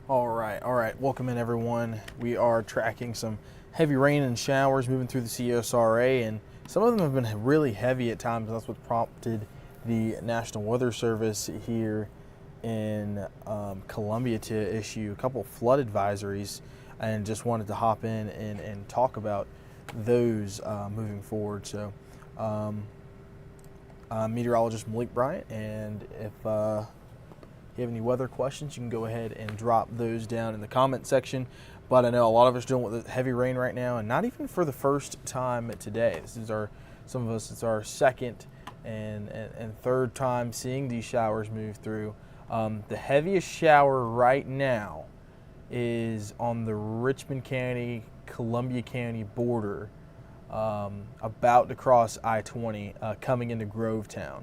All right. Welcome in, everyone. We are tracking some heavy rain and showers moving through the CSRA, and some of them have been really heavy at times. That's what prompted the National Weather Service here in Columbia to issue a couple flood advisories, and just wanted to hop in and talk about those moving forward. So, I'm meteorologist Malik Bryant, and if you have any weather questions, you can go ahead and drop those down in the comment section. But I know a lot of us are dealing with heavy rain right now, and not even for the first time today. Some of us, it's our second and third time seeing these showers move through. The heaviest shower right now is on the Richmond County, Columbia County border, about to cross I-20, coming into Grovetown.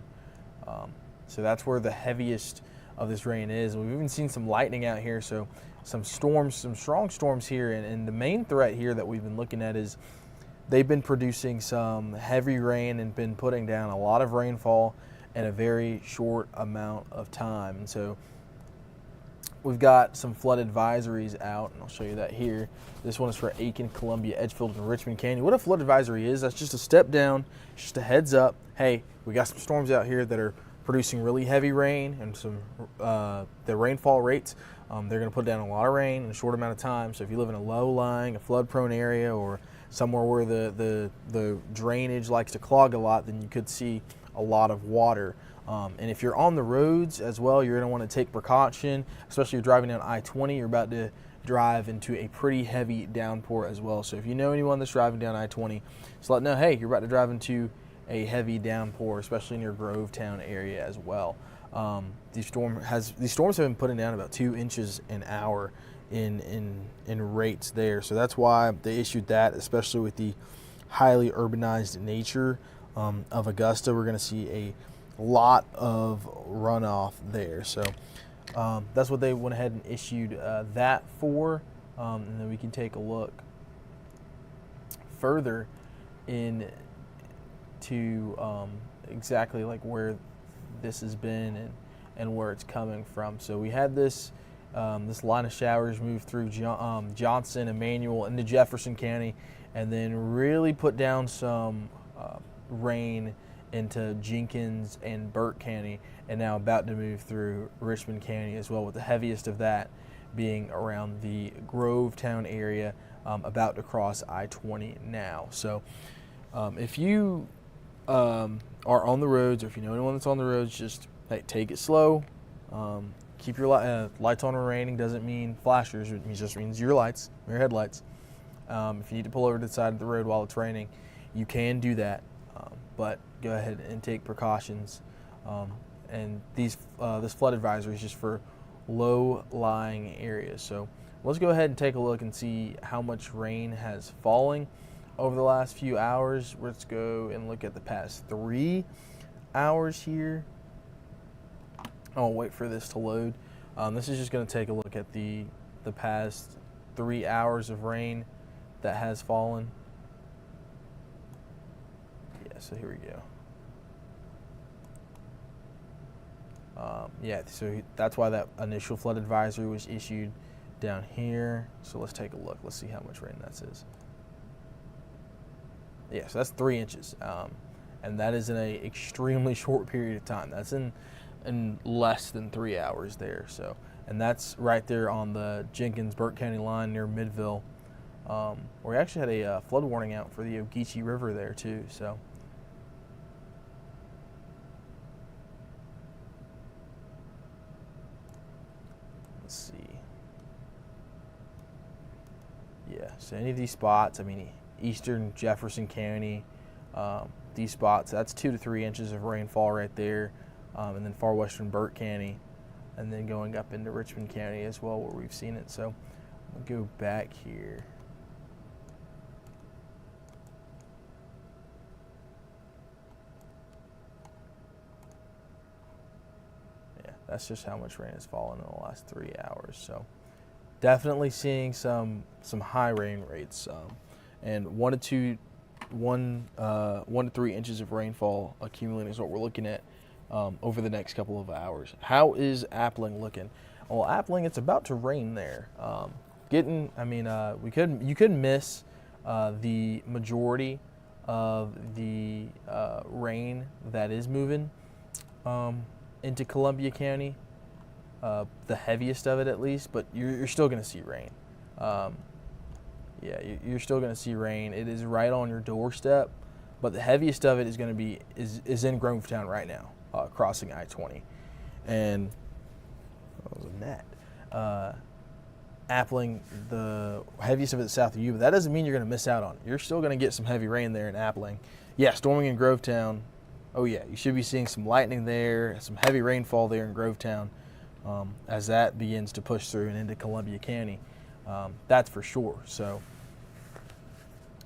So that's where the heaviest of this rain is. We've even seen some lightning out here, so some storms, some strong storms here. And the main threat here that we've been looking at is they've been producing some heavy rain and been putting down a lot of rainfall in a very short amount of time. And so we've got some flood advisories out, and I'll show you that here. This one is for Aiken, Columbia, Edgefield, and Richmond County. What a flood advisory is, that's just a step down, just a heads up. Hey, we got some storms out here that are producing really heavy rain, and some the rainfall rates, they're going to put down a lot of rain in a short amount of time. So if you live in a low-lying, a flood-prone area, or somewhere where the drainage likes to clog a lot, then you could see a lot of water. And if you're on the roads as well, you're going to want to take precaution, especially if you're driving down I-20. You're about to drive into a pretty heavy downpour as well. So if you know anyone that's driving down I-20, just let them know, hey, you're about to drive into a heavy downpour, especially in your Grovetown area as well. These storms have been putting down about 2 inches an hour in rates there. So that's why they issued that, especially with the highly urbanized nature of Augusta. We're going to see a lot of runoff there. So that's what they went ahead and issued that for. And then we can take a look further in to exactly like where this has been and where it's coming from. So we had this line of showers move through Johnson, Emmanuel, into Jefferson County, and then really put down some rain into Jenkins and Burke County, and now about to move through Richmond County as well, with the heaviest of that being around the Grovetown area, about to cross I-20 now. So if you are on the roads, or if you know anyone that's on the roads, just take it slow. Keep your lights on when raining. Doesn't mean flashers. It just means your lights, your headlights. If you need to pull over to the side of the road while it's raining, you can do that. But go ahead and take precautions. And this flood advisory is just for low-lying areas. So let's go ahead and take a look and see how much rain has fallen over the last few hours. Let's go and look at the past 3 hours here. I'll wait for this to load. This is just going to take a look at the past 3 hours of rain that has fallen. Yeah, so here we go. So that's why that initial flood advisory was issued down here. So let's take a look. Let's see how much rain that is. Yeah, so that's 3 inches, and that is in an extremely short period of time. That's in less than 3 hours there. So, and that's right there on the Jenkins-Burke County line near Midville. We actually had a flood warning out for the Ogeechee River there too. So, let's see. Yeah, so any of these spots, I mean, eastern Jefferson County, these spots, that's 2 to 3 inches of rainfall right there, and then far western Burke County, and then going up into Richmond County as well, where we've seen it. So we'll go back here. Yeah, that's just how much rain has fallen in the last 3 hours. So definitely seeing some high rain rates. And 1 to 3 inches of rainfall accumulating is what we're looking at over the next couple of hours. How is Appling looking? Well, Appling, it's about to rain there. You could miss the majority of the rain that is moving into Columbia County, the heaviest of it at least, but you're still going to see rain. You're still going to see rain. It is right on your doorstep, but the heaviest of it is going to be is in Grovetown right now, crossing I-20, and that was a net. Appling, the heaviest of it is south of you, but that doesn't mean you're going to miss out on it. You're still going to get some heavy rain there in Appling. Yeah, storming in Grovetown. Oh yeah, you should be seeing some lightning there, some heavy rainfall there in Grovetown as that begins to push through and into Columbia County. That's for sure. So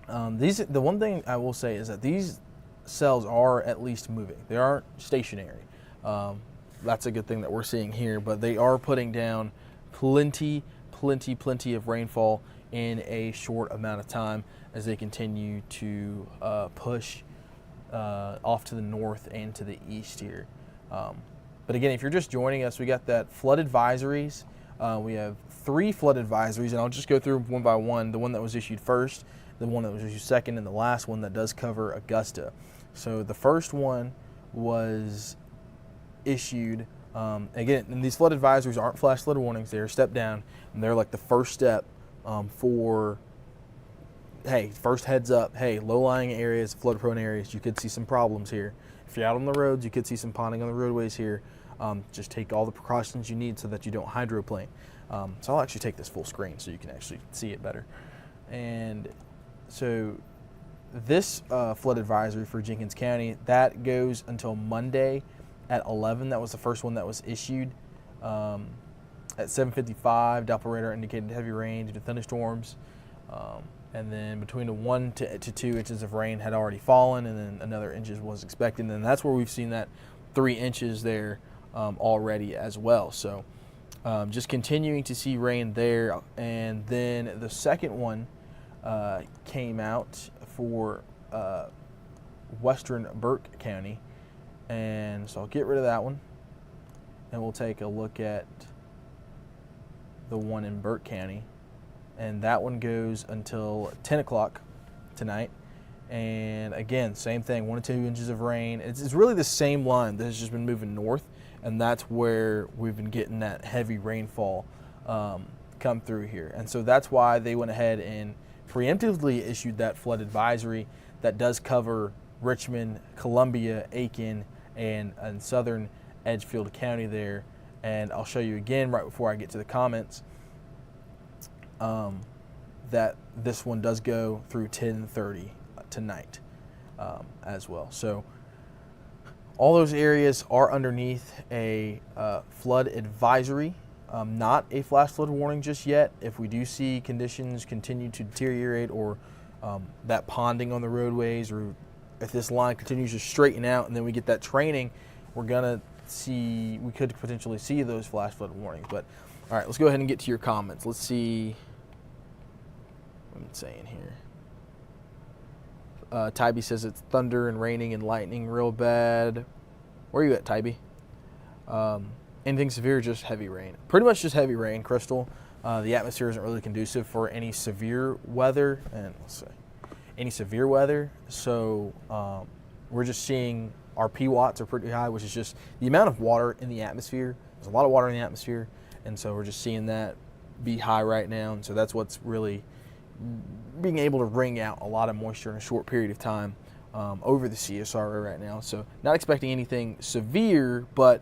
the one thing I will say is that these cells are at least moving. They aren't stationary. That's a good thing that we're seeing here, but they are putting down plenty of rainfall in a short amount of time as they continue to push off to the north and to the east here. But again, if you're just joining us, we got that flood advisories. We have 3 flood advisories, and I'll just go through one by one. The one that was issued first, the one that was issued second, and the last one that does cover Augusta. So the first one was issued, again, and these flood advisories aren't flash flood warnings. They're a step down, and they're like the first step for, hey, first heads up, hey, low-lying areas, flood-prone areas, you could see some problems here. If you're out on the roads, you could see some ponding on the roadways here. Just take all the precautions you need so that you don't hydroplane. So I'll actually take this full screen so you can actually see it better. And so this flood advisory for Jenkins County, that goes until Monday at 11. That was the first one that was issued. At 7:55, Doppler radar indicated heavy rain due to thunderstorms. And then between the 1 to 2 inches of rain had already fallen, and then another inches was expected. And that's where we've seen that 3 inches there already as well. So just continuing to see rain there. And then the second one came out for western Burke County. And so I'll get rid of that one. And we'll take a look at the one in Burke County. And that one goes until 10 o'clock tonight. And again, same thing, 1 to 2 inches of rain. It's really the same line that has just been moving north, and that's where we've been getting that heavy rainfall come through here. And so that's why they went ahead and preemptively issued that flood advisory that does cover Richmond, Columbia, Aiken, and southern Edgefield County there. And I'll show you again right before I get to the comments that this one does go through 10:30 tonight as well. So all those areas are underneath a flood advisory, not a flash flood warning just yet. If we do see conditions continue to deteriorate, or that ponding on the roadways, or if this line continues to straighten out and then we get that training, we could potentially see those flash flood warnings. But all right, let's go ahead and get to your comments. Let's see what I'm saying here. Tybee says it's thunder and raining and lightning real bad. Where are you at, Tybee? Anything severe, just heavy rain. Pretty much just heavy rain, Crystal. The atmosphere isn't really conducive for any severe weather. And let's see, any severe weather. So we're just seeing our P watts are pretty high, which is just the amount of water in the atmosphere. There's a lot of water in the atmosphere, and so we're just seeing that be high right now. And so that's what's really being able to wring out a lot of moisture in a short period of time over the CSRA right now. So not expecting anything severe, but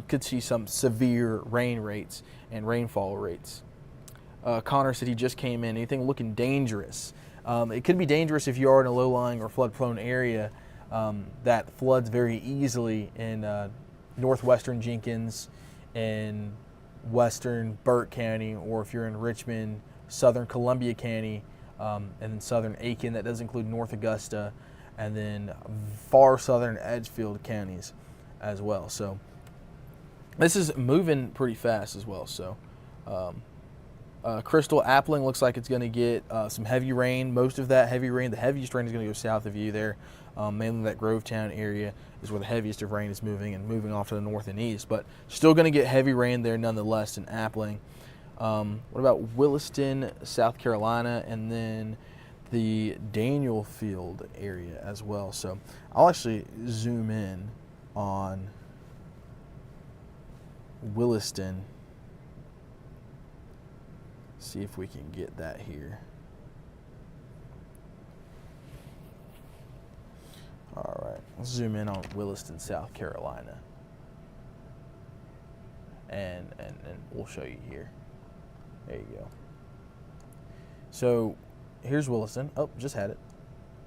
could see some severe rain rates and rainfall rates. Connor said he just came in. Anything looking dangerous? It could be dangerous if you are in a low-lying or flood-prone area that floods very easily in northwestern Jenkins and western Burke County, or if you're in Richmond, southern Columbia County, and then southern Aiken. That does include North Augusta, and then far southern Edgefield counties as well. So this is moving pretty fast as well. So Crystal Appling looks like it's going to get some heavy rain. Most of that heavy rain, the heaviest rain is going to go south of you there. Mainly that Grovetown area is where the heaviest of rain is moving and moving off to the north and east. But still going to get heavy rain there nonetheless in Appling. What about Williston, South Carolina, and then the Danielfield area as well. So I'll actually zoom in on Williston. See if we can get that here. All right, let's zoom in on Williston, South Carolina. And we'll show you here. There you go. So here's Williston. Oh, just had it.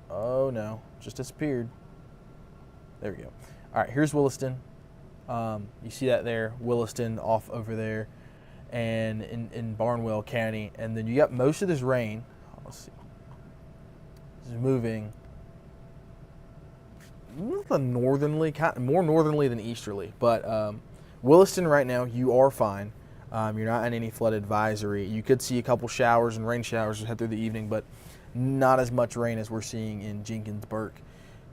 Oh no, just disappeared. There we go. All right, here's Williston. You see that there, Williston off over there, and in Barnwell County. And then you got most of this rain. Let's see. This is moving northerly, more northerly than easterly. But Williston right now, you are fine. You're not in any flood advisory. You could see a couple showers and rain showers head through the evening, but not as much rain as we're seeing in Jenkins, Burke,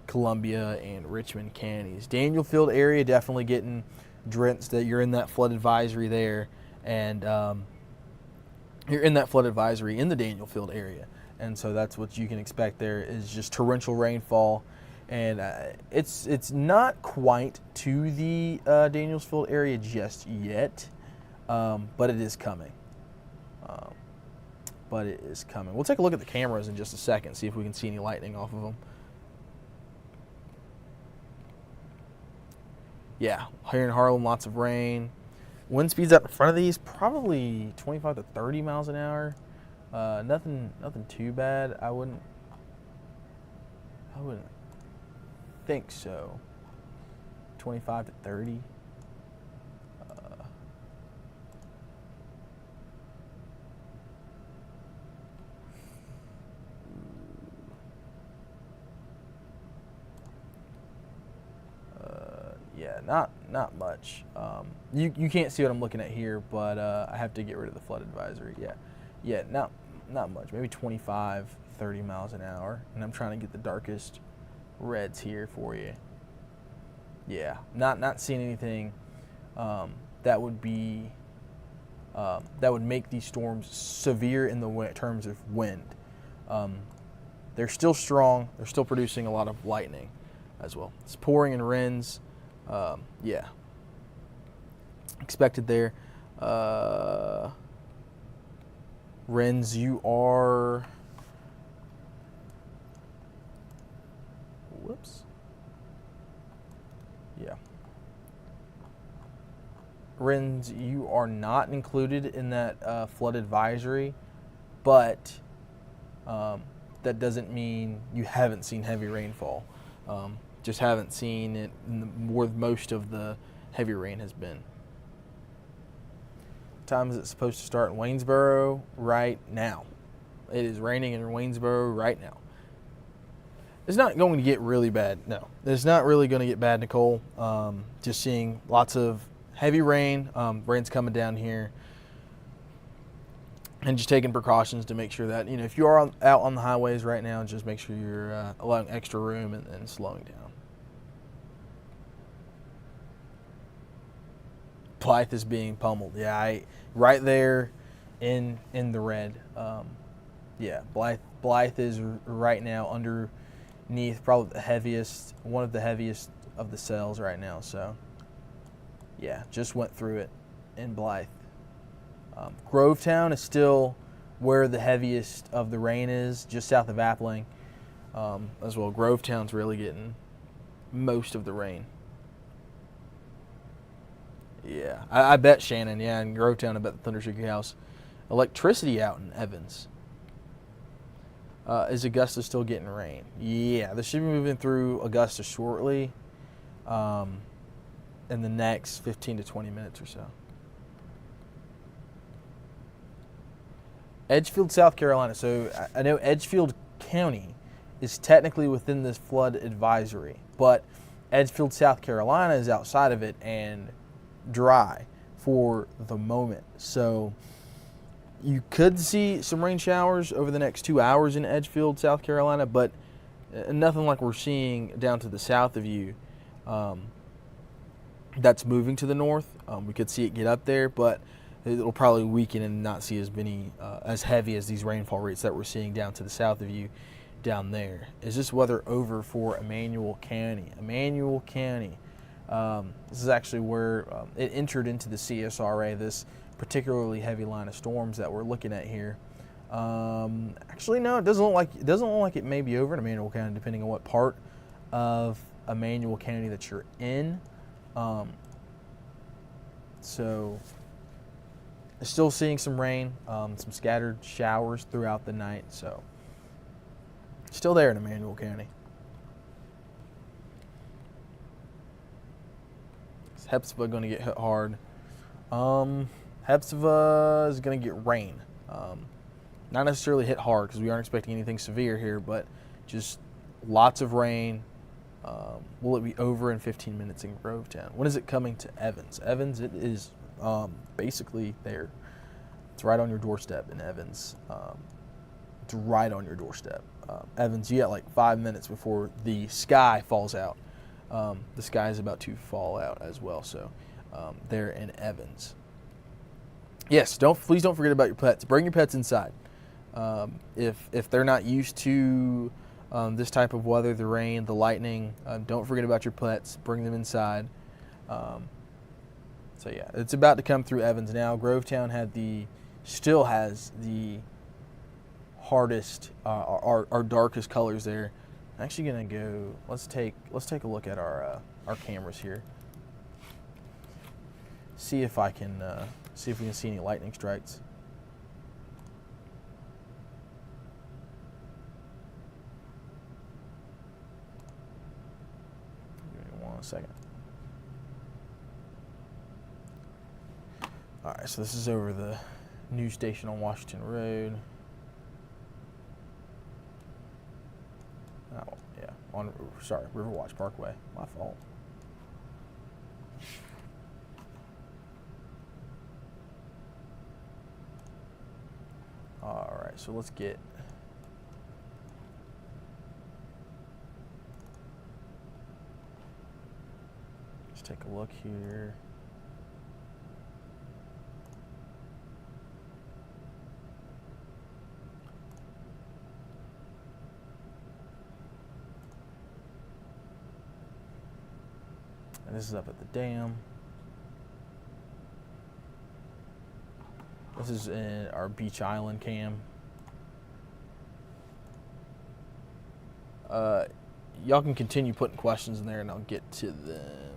Columbia, and Richmond counties. Danielfield area definitely getting drenched. That you're in that flood advisory there, and you're in that flood advisory in the Danielfield area, and so that's what you can expect there is just torrential rainfall, and it's not quite to the Danielsfield area just yet. But it is coming. We'll take a look at the cameras in just a second, see if we can see any lightning off of them. Yeah, here in Harlem, lots of rain. Wind speeds up in front of these, probably 25 to 30 miles an hour. Nothing too bad. I wouldn't think so. 25 to 30. Yeah, not much. You can't see what I'm looking at here, but I have to get rid of the flood advisory. Yeah, not much. Maybe 25, 30 miles an hour. And I'm trying to get the darkest reds here for you. Yeah, not seeing anything that would be that would make these storms severe in the terms of wind. They're still strong. They're still producing a lot of lightning as well. It's pouring in winds. Yeah, expected there. Renz, you are, whoops. Yeah. Renz, you are not included in that flood advisory, but that doesn't mean you haven't seen heavy rainfall. Just haven't seen it where most of the heavy rain has been. What time is it supposed to start in Waynesboro? Right now. It is raining in Waynesboro right now. It's not going to get really bad. No, it's not really going to get bad, Nicole. Just seeing lots of heavy rain. Rain's coming down here. And just taking precautions to make sure that, if you are out on the highways right now, just make sure you're allowing extra room and slowing down. Blythe is being pummeled. Yeah, right there in the red. Yeah, Blythe is right now underneath probably one of the heaviest of the cells right now. So, yeah, just went through it in Blythe. Grovetown is still where the heaviest of the rain is, just south of Appling as well. Grovetown's really getting most of the rain. Yeah, I bet Shannon, in Grovetown, I bet the Thunder Shook Your House. Electricity out in Evans. Is Augusta still getting rain? Yeah, they should be moving through Augusta shortly in the next 15 to 20 minutes or so. Edgefield, South Carolina. So I know Edgefield County is technically within this flood advisory, but Edgefield, South Carolina is outside of it and dry for the moment. So You could see some rain showers over the next 2 hours in Edgefield, South Carolina, but nothing like we're seeing down to the south of you. That's moving to the north. We could see it get up there, but it'll probably weaken and not see as many, as heavy as these rainfall rates that we're seeing down to the south of you down there. Is this weather over for Emanuel County? Emanuel County. This is actually where it entered into the CSRA, this particularly heavy line of storms that we're looking at here. Actually, no, it doesn't look like it may be over in Emanuel County, depending on what part of Emanuel County that you're in. So, still seeing some rain, some scattered showers throughout the night. So, still there in Emanuel County. Is Hepzibah going to get hit hard? Hepzibah is going to get rain. Not necessarily hit hard because we aren't expecting anything severe here, but just lots of rain. Will it be over in 15 minutes in Grovetown? When is it coming to Evans? Evans, it is basically there. It's right on your doorstep in Evans. It's right on your doorstep. Evans, you got like 5 minutes before the sky falls out. The sky is about to fall out as well, so there in Evans. Yes, please don't forget about your pets. Bring your pets inside. If they're not used to this type of weather, the rain, the lightning, don't forget about your pets. Bring them inside. So yeah, it's about to come through Evans now. Grovetown still has the hardest, our darkest colors there. I'm actually gonna go. Let's take a look at our cameras here. See if we can see any lightning strikes. Give me 1 second. All right, so this is over the news station on Washington Road. Oh, yeah, Riverwatch Parkway. My fault. All right, so let's take a look here. And this is up at the dam. This is in our Beach Island cam. Y'all can continue putting questions in there and I'll get to them.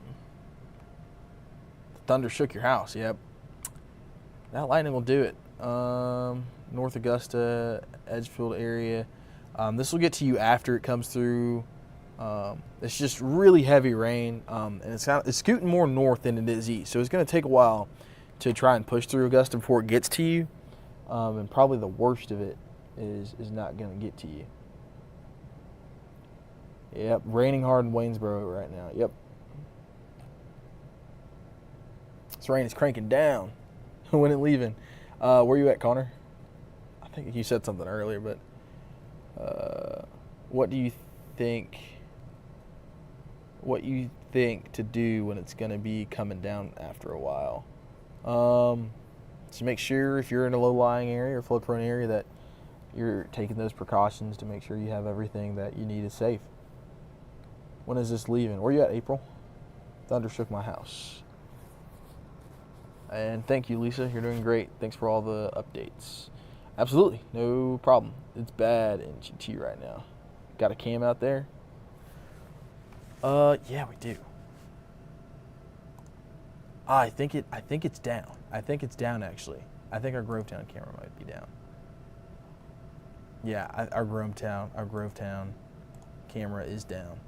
Thunder shook your house, yep. That lightning will do it. North Augusta, Edgefield area. This will get to you after it comes through. It's just really heavy rain, and it's scooting more north than it is east. So it's going to take a while to try and push through Augusta before it gets to you. And probably the worst of it is not going to get to you. Yep, raining hard in Waynesboro right now. Yep. This rain is cranking down. When it leaving? Where you at, Connor? I think you said something earlier, but what do you think to do when it's going to be coming down after a while? So make sure if you're in a low-lying area or flood-prone area that you're taking those precautions to make sure you have everything that you need is safe. When is this leaving? Where you at, April? Thunder shook my house. And thank you, Lisa. You're doing great. Thanks for all the updates. Absolutely. No problem. It's bad in GT right now. Got a cam out there? Yeah, we do. I think it's down. I think it's down, actually. I think our Grovetown camera might be down. Yeah, our Grovetown camera is down.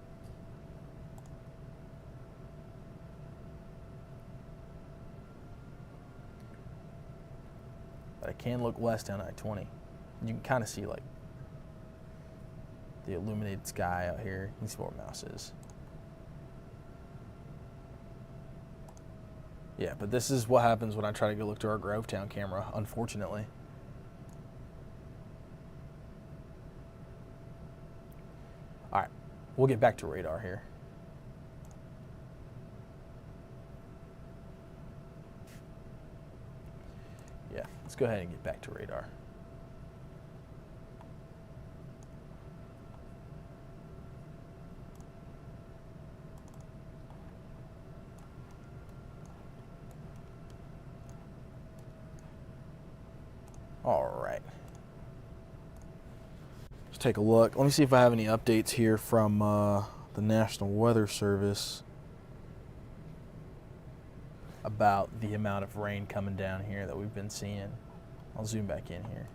But I can look west down I-20. You can kind of see like the illuminated sky out here. You can see where my mouse is. Yeah, but this is what happens when I try to go look to our Grovetown camera, unfortunately. We'll get back to radar here. Yeah, let's go ahead and get back to radar. All right. Let's take a look. Let me see if I have any updates here from the National Weather Service about the amount of rain coming down here that we've been seeing. I'll zoom back in here.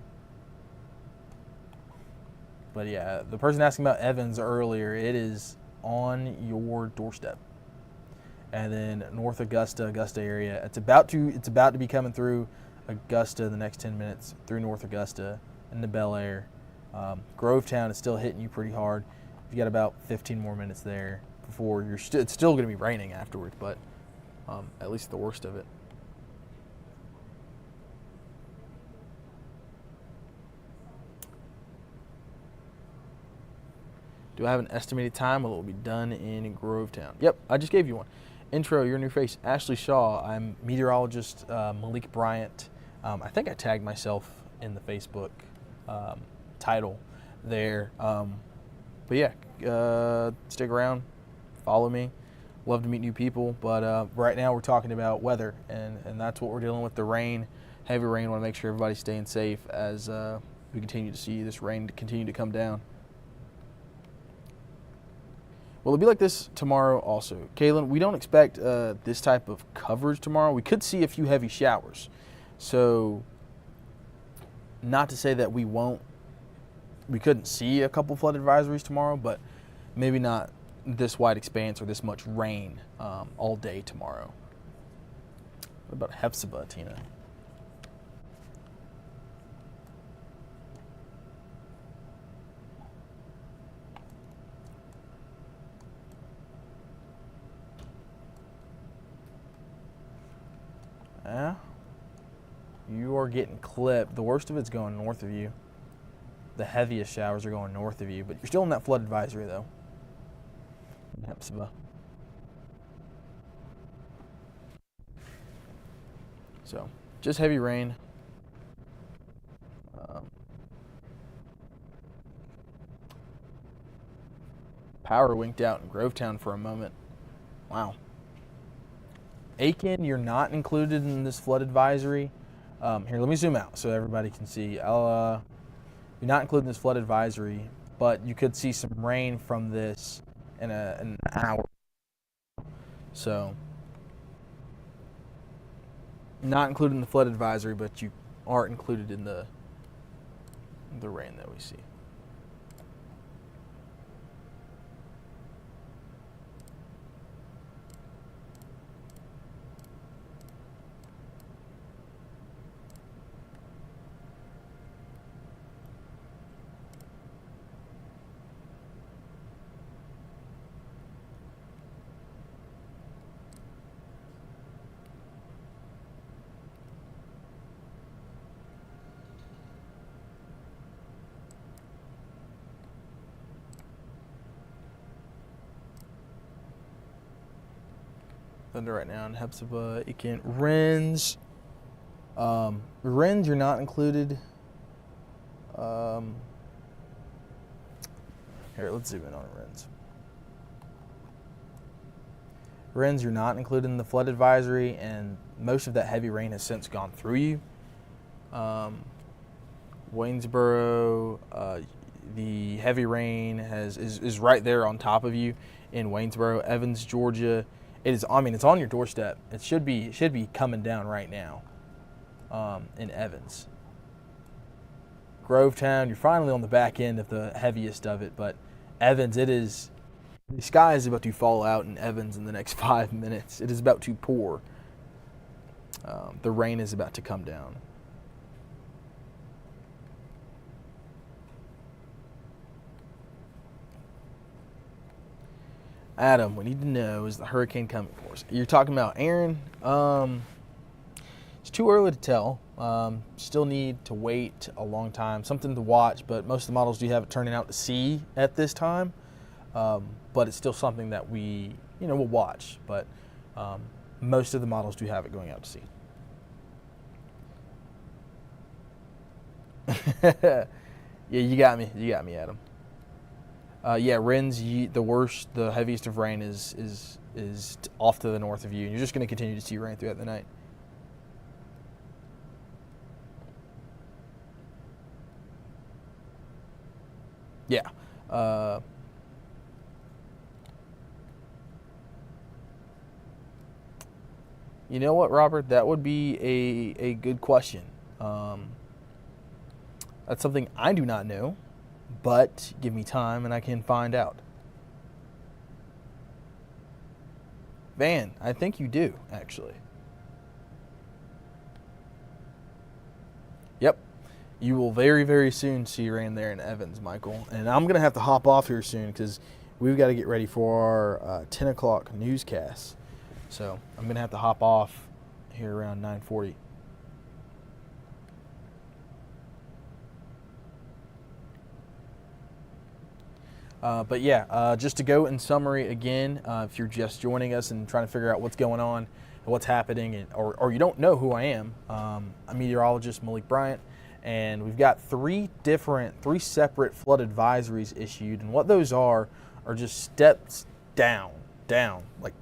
But yeah, the person asking about Evans earlier, it is on your doorstep. And then North Augusta area, it's about to be coming through Augusta in the next 10 minutes, through North Augusta into Bel Air. Grovetown is still hitting you pretty hard. You got about 15 more minutes there before it's still going to be raining afterwards, but at least the worst of it. Do I have an estimated time? Will it be done in Grovetown? Yep, I just gave you one. Intro, your new face, Ashley Shaw. I'm meteorologist Malik Bryant. I think I tagged myself in the Facebook title there. But yeah, stick around, follow me. Love to meet new people. But right now we're talking about weather, and that's what we're dealing with, the rain, heavy rain. Want to make sure everybody's staying safe as we continue to see this rain continue to come down. Will it be like this tomorrow also? Kaylin, we don't expect this type of coverage tomorrow. We could see a few heavy showers. So not to say that we couldn't see a couple flood advisories tomorrow, but maybe not this wide expanse or this much rain all day tomorrow. What about Hephzibah, Tina? Yeah, you are getting clipped. The worst of it's going north of you. The heaviest showers are going north of you, but you're still in that flood advisory though. Hephzibah. So, just heavy rain. Power winked out in Grovetown for a moment. Wow. Aiken, you're not included in this flood advisory. Here, let me zoom out so everybody can see. You're not included in this flood advisory, but you could see some rain from this in an hour. So, not included in the flood advisory, but you are included in the rain that we see. Thunder right now in Hephzibah, Aiken, Rennes. Rennes, you're not included. Here, let's zoom in on Rennes. Rennes, you're not included in the flood advisory, and most of that heavy rain has since gone through you. Waynesboro, the heavy rain is right there on top of you in Waynesboro. Evans, Georgia. It's on your doorstep. It should be coming down right now in Evans. Grovetown, you're finally on the back end of the heaviest of it, but Evans, the sky is about to fall out in Evans in the next 5 minutes. It is about to pour. The rain is about to come down. Adam, we need to know, is the hurricane coming for us? You're talking about Aaron. It's too early to tell. Still need to wait a long time. Something to watch, but most of the models do have it turning out to sea at this time. but it's still something that we, will watch. But most of the models do have it going out to sea. Yeah, you got me, Adam. Yeah, Ren's the worst, the heaviest of rain is off to the north of you, and you're just going to continue to see rain throughout the night. Yeah. You know what, Robert? That would be a good question. That's something I do not know, but give me time and I can find out. Van, I think you do, actually. Yep. You will very, very soon see rain there in Evans, Michael. And I'm going to have to hop off here soon because we've got to get ready for our 10 o'clock newscast. So I'm going to have to hop off here around 9:40. But yeah, just to go in summary again, if you're just joining us and trying to figure out what's going on and what's happening, or you don't know who I am, I'm meteorologist Malik Bryant, and we've got three separate flood advisories issued, and what those are just steps down, like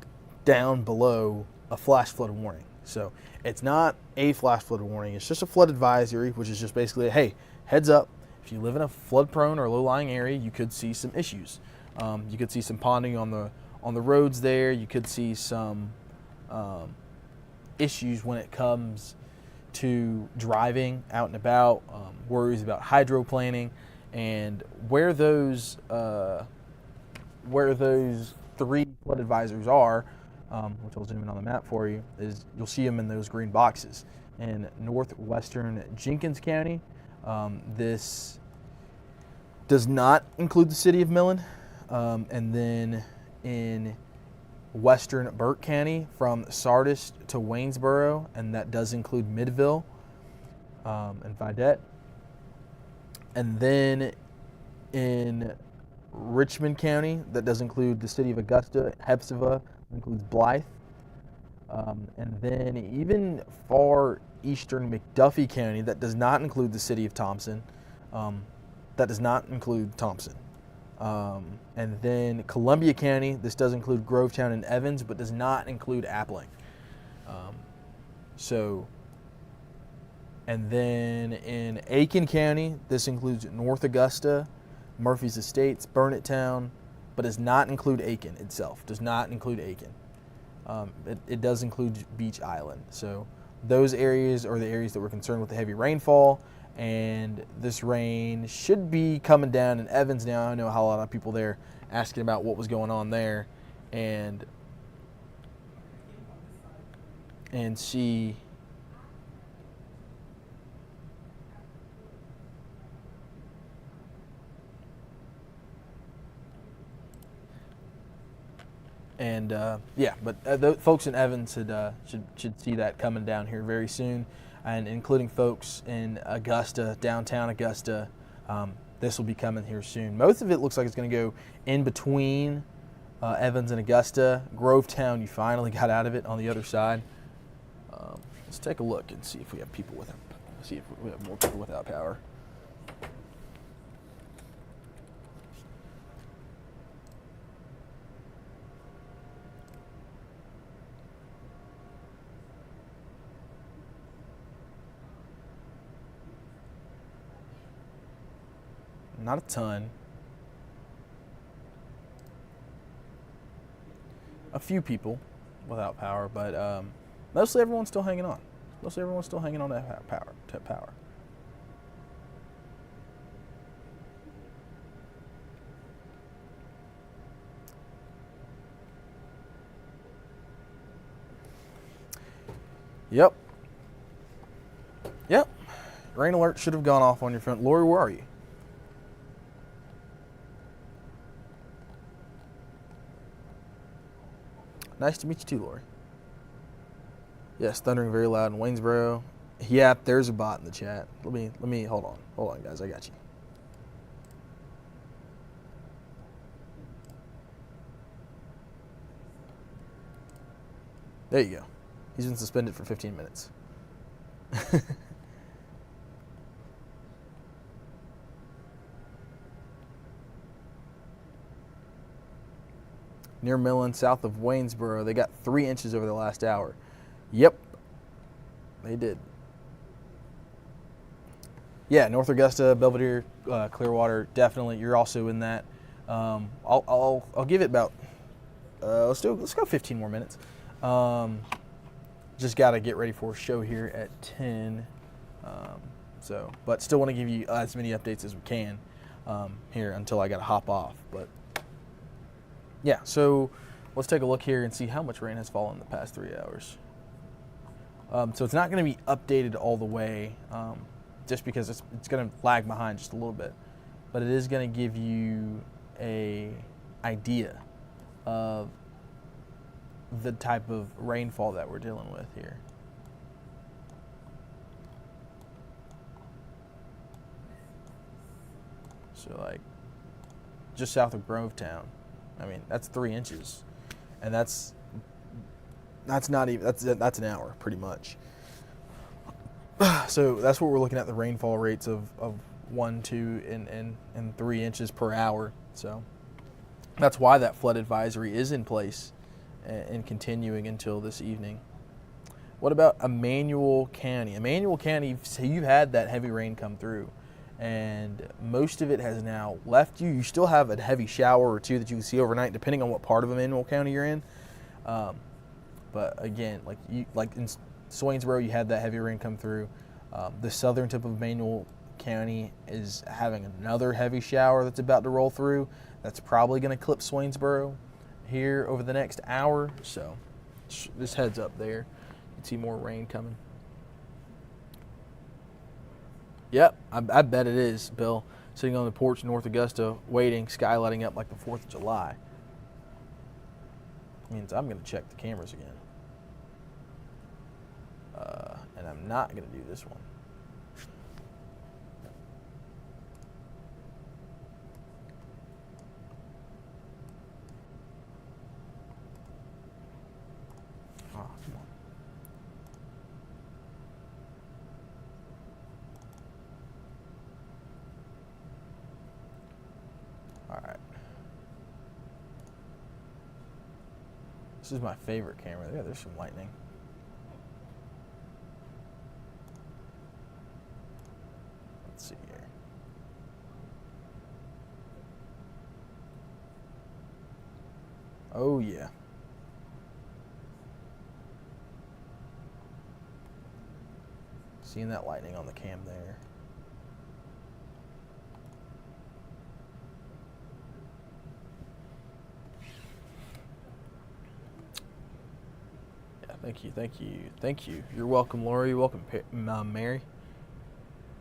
down below a flash flood warning. So it's not a flash flood warning, it's just a flood advisory, which is just basically, hey, heads up. If you live in a flood-prone or low-lying area, you could see some issues. You could see some ponding on the roads there. You could see some issues when it comes to driving out and about. Worries about hydroplaning, and where those three flood advisories are, which I'll zoom in on the map for you, is you'll see them in those green boxes in northwestern Jenkins County. This does not include the city of Millen. And then in western Burke County from Sardis to Waynesboro, and that does include Midville and Vidette. And then in Richmond County, that does include the city of Augusta, Hepzibah, includes Blythe. And then even far eastern McDuffie County, that does not include the city of Thompson. That does not include Thompson. And then Columbia County, this does include Grovetown and Evans, but does not include Appling. And then in Aiken County, this includes North Augusta, Murphy's Estates, Burnett Town, but does not include Aiken itself. Does not include Aiken. It does include Beach Island. So those areas are the areas that we're concerned with the heavy rainfall, and this rain should be coming down in Evans now. I know how a lot of people there asking about what was going on there, and see but the folks in Evans should see that coming down here very soon, and including folks in Augusta, downtown Augusta. This will be coming here soon. Most of it looks like it's going to go in between Evans and Augusta. Grovetown, you finally got out of it on the other side. Let's take a look and see if we have more people without power. Not a ton. A few people without power, but mostly everyone's still hanging on. Mostly everyone's still hanging on to power. Yep. Rain alert should have gone off on your phone. Lori, where are you? Nice to meet you too, Lori. Yes, thundering very loud in Waynesboro. Yeah, there's a bot in the chat. Let me hold on, guys. I got you. There you go. He's been suspended for 15 minutes. Near Millen, south of Waynesboro, they got 3 inches over the last hour. Yep, they did. Yeah, North Augusta, Belvedere, Clearwater, definitely. You're also in that. I'll give it about let's go 15 more minutes. Just got to get ready for a show here at 10. But still want to give you as many updates as we can here until I got to hop off. But yeah, so let's take a look here and see how much rain has fallen in the past 3 hours. So it's not going to be updated all the way, just because it's going to lag behind just a little bit. But it is going to give you a idea of the type of rainfall that we're dealing with here. So like just south of Grovetown, I mean, that's 3 inches, and that's not even that's an hour pretty much. So that's what we're looking at, the rainfall rates of 1, 2, and 3 inches per hour. So that's why that flood advisory is in place and continuing until this evening. What about Emmanuel County? Emmanuel County, you've had that heavy rain come through, and most of it has now left you. You still have a heavy shower or two that you can see overnight, depending on what part of Emmanuel County you're in. But again, like in Swainsboro, you had that heavy rain come through. The southern tip of Emmanuel County is having another heavy shower that's about to roll through. That's probably going to clip Swainsboro here over the next hour. So just heads up there. You can see more rain coming. Yep, I bet it is, Bill. Sitting on the porch in North Augusta, waiting, sky lighting up like the 4th of July. Means I'm going to check the cameras again. And I'm not going to do this one. Oh, come on. All right. This is my favorite camera. Yeah, there's some lightning. Let's see here. Oh, yeah. Seeing that lightning on the cam there. Thank you. You're welcome, Lori. You're welcome, Mary.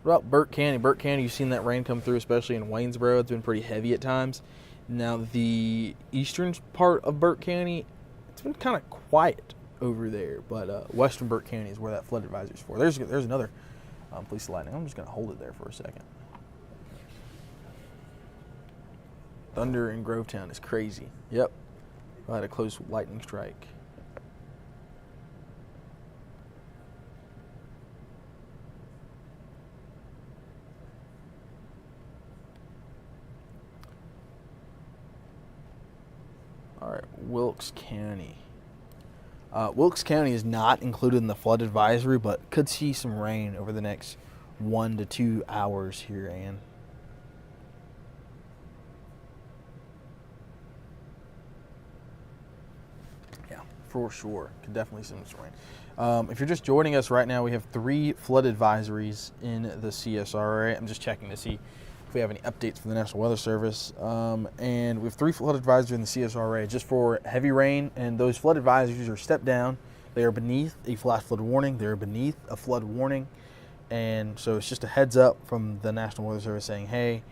What about Burke County? Burke County, you've seen that rain come through, especially in Waynesboro. It's been pretty heavy at times. Now, the eastern part of Burke County, it's been kind of quiet over there, but western Burke County is where that flood advisory is for. There's another piece of lightning. I'm just going to hold it there for a second. Thunder in Grovetown is crazy. Yep. I had a close lightning strike. All right, Wilkes County. Wilkes County is not included in the flood advisory, but could see some rain over the next 1 to 2 hours here, Ann. Yeah, for sure. Could definitely see some rain. If you're just joining us right now, we have 3 flood advisories in the CSRA. I'm just checking to see if we have any updates from the National Weather Service. And we have 3 flood advisories in the CSRA just for heavy rain, and those flood advisories are stepped down. They are beneath a flash flood warning. They are beneath a flood warning. And so it's just a heads up from the National Weather Service saying, hey,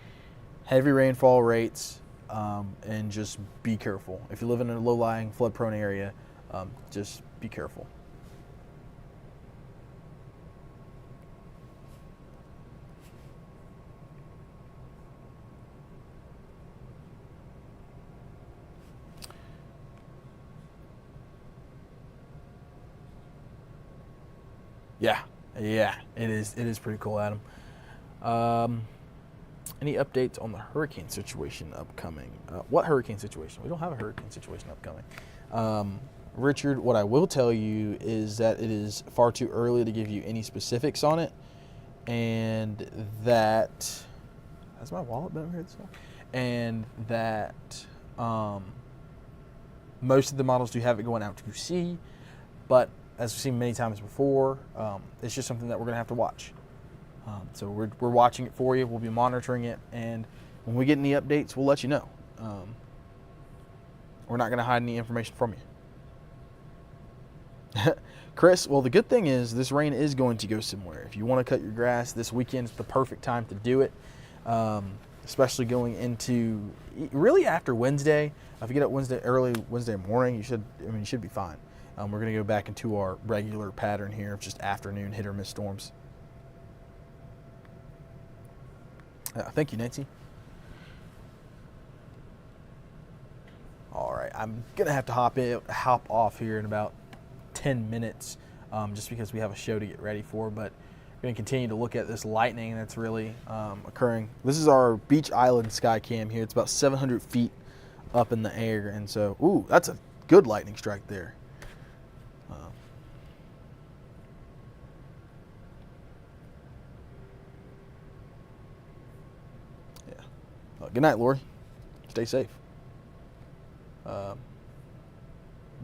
heavy rainfall rates, and just be careful. If you live in a low-lying, flood-prone area, just be careful. Yeah, yeah, it is. It is pretty cool, Adam. Any updates on the hurricane situation upcoming? What hurricane situation? We don't have a hurricane situation upcoming. Richard, what I will tell you is that it is far too early to give you any specifics on it, and that has my wallet been over here this long? And that most of the models do have it going out to sea, but as we've seen many times before, it's just something that we're going to have to watch. So we're watching it for you. We'll be monitoring it, and when we get any updates, we'll let you know. We're not going to hide any information from you. Chris, well, the good thing is this rain is going to go somewhere. If you want to cut your grass, this weekend is the perfect time to do it, especially going into really after Wednesday. If you get up early Wednesday morning, you should be fine. We're going to go back into our regular pattern here of just afternoon hit or miss storms. Thank you, Nancy. All right, I'm going to have to hop off here in about 10 minutes just because we have a show to get ready for, but we're going to continue to look at this lightning that's really occurring. This is our Beach Island sky cam here. It's about 700 feet up in the air, and so, ooh, that's a good lightning strike there. Good night, Lori. Stay safe. But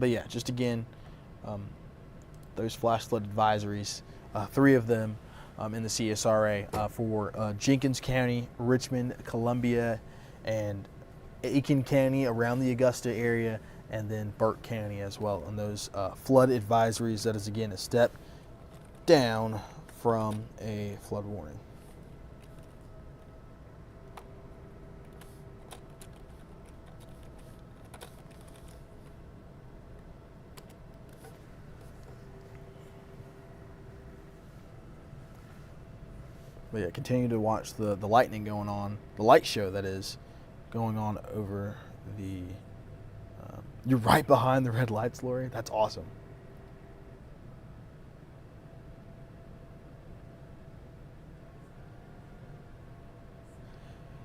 yeah, just again, those flash flood advisories, 3 of them in the CSRA for Jenkins County, Richmond, Columbia, and Aiken County around the Augusta area, and then Burke County as well. And those flood advisories, that is again a step down from a flood warning. But yeah, continue to watch the lightning going on, the light show that is going on over the. You're right behind the red lights, Lori. That's awesome.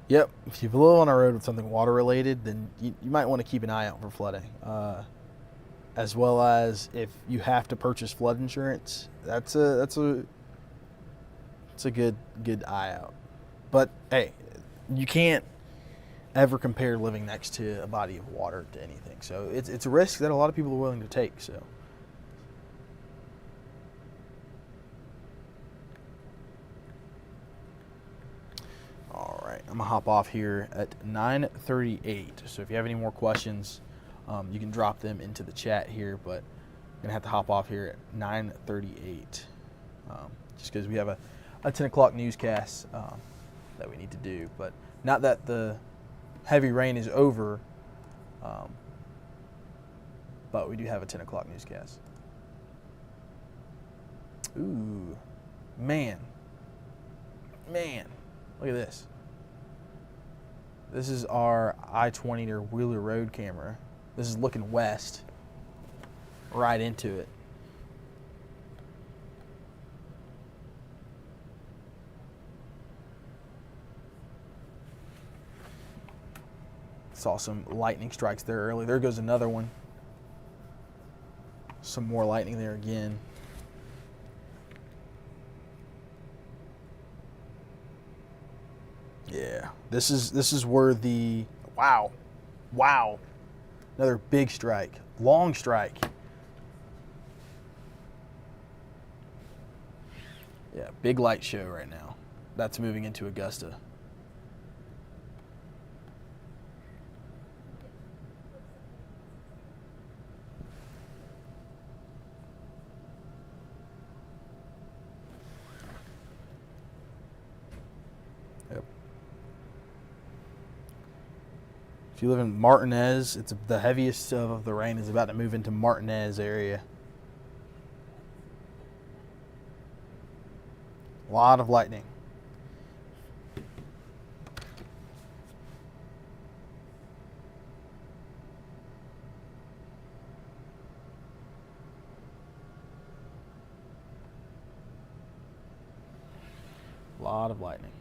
Yep, if you blow on a road with something water related, then you might want to keep an eye out for flooding. As well as if you have to purchase flood insurance, that's a good eye out. But hey, you can't ever compare living next to a body of water to anything. So it's a risk that a lot of people are willing to take. So. All right, I'm gonna hop off here at 9:38. So if you have any more questions, you can drop them into the chat here. But I'm gonna have to hop off here at 9:38, just because we have a 10 o'clock newscast that we need to do. But not that the heavy rain is over, but we do have a 10 o'clock newscast. Ooh, man, look at this. This is our I-20 or Wheeler Road camera. This is looking west, right into it. Saw some lightning strikes there early. There goes another one. Some more lightning there again. Yeah, this is where the wow, another big strike, long strike. Yeah, big light show right now. That's moving into Augusta. If you live in Martinez, it's the heaviest of the rain is about to move into Martinez area. A lot of lightning. lot of lightning.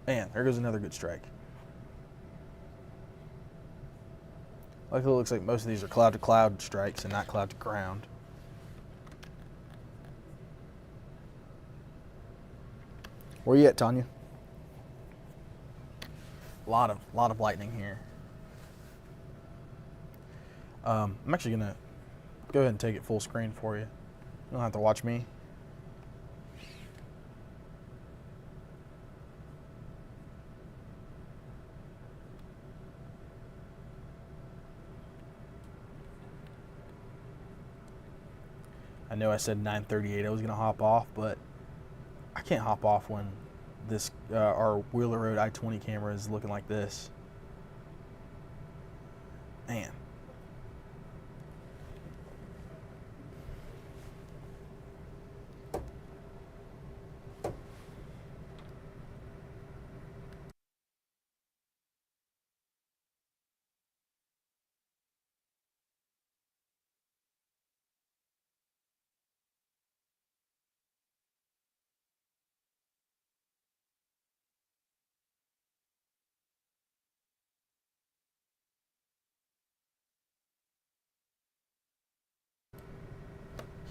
Man, there goes another good strike. Luckily, it looks like most of these are cloud-to-cloud strikes and not cloud-to-ground. Where you at, Tanya? A lot of lightning here. I'm actually gonna go ahead and take it full screen for you. You don't have to watch me. I know I said 9:38 I was gonna hop off, but I can't hop off when this our Wheeler Road I-20 camera is looking like this. Man.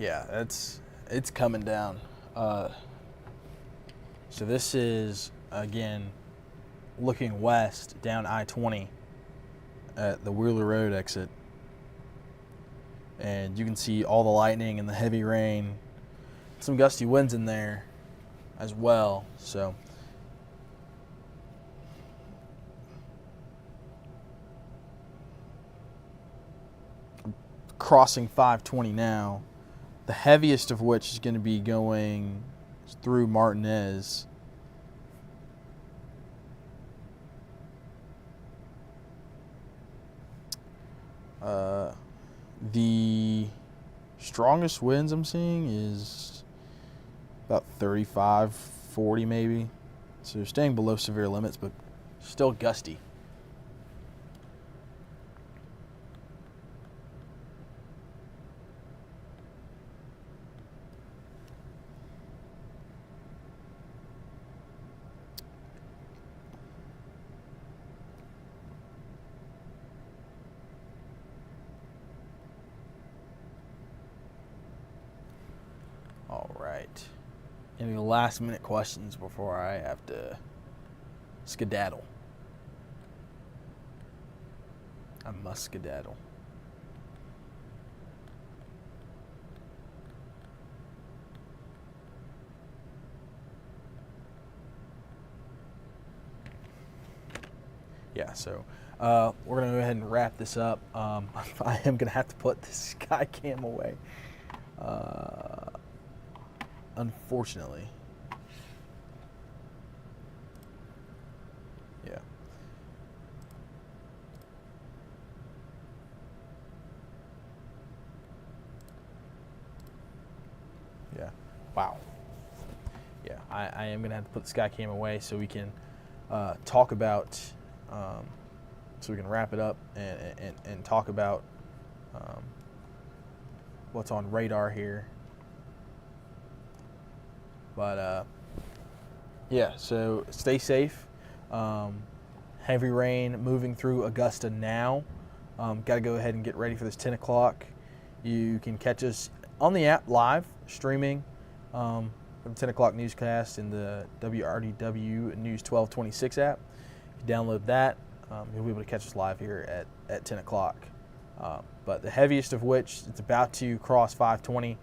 Yeah, it's coming down. So this is, again, looking west down I-20 at the Wheeler Road exit. And you can see all the lightning and the heavy rain. Some gusty winds in there as well. So crossing 520 now. The heaviest of which is going to be going through Martinez. The strongest winds I'm seeing is about 35, 40 maybe. So staying below severe limits, but still gusty. All right. Any last minute questions before I have to skedaddle? I must skedaddle. Yeah, so we're going to go ahead and wrap this up. I am going to have to put this sky cam away. Unfortunately. Yeah. Yeah. Wow. Yeah, I am going to have to put the sky cam away so we can talk about, so we can wrap it up and talk about what's on radar here. But yeah, so stay safe. Heavy rain moving through Augusta now. Got to go ahead and get ready for this 10 o'clock. You can catch us on the app live streaming from 10 o'clock newscast in the WRDW News 1226 app. If you download that, you'll be able to catch us live here at 10 o'clock. But the heaviest of which, it's about to cross 520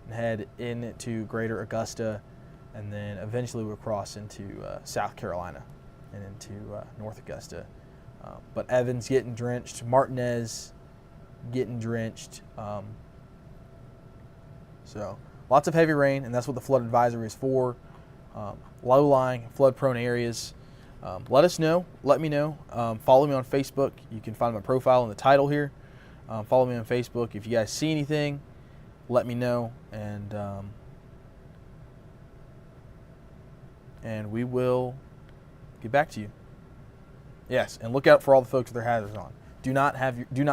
and head into greater Augusta, and then eventually we'll cross into South Carolina and into North Augusta. But Evans getting drenched, Martinez getting drenched. So lots of heavy rain, and that's what the flood advisory is for. Low-lying, flood-prone areas. Let us know. Let me know. Follow me on Facebook. You can find my profile in the title here. Follow me on Facebook. If you guys see anything, let me know, and we will get back to you. Yes, and look out for all the folks with their hazards on. Do not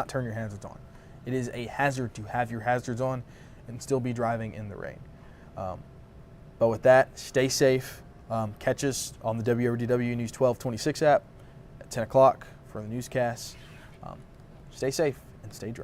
turn your hazards on. It is a hazard to have your hazards on and still be driving in the rain. But with that, stay safe. Catch us on the WRDW News 1226 app at 10 o'clock for the newscasts. Stay safe and stay dry.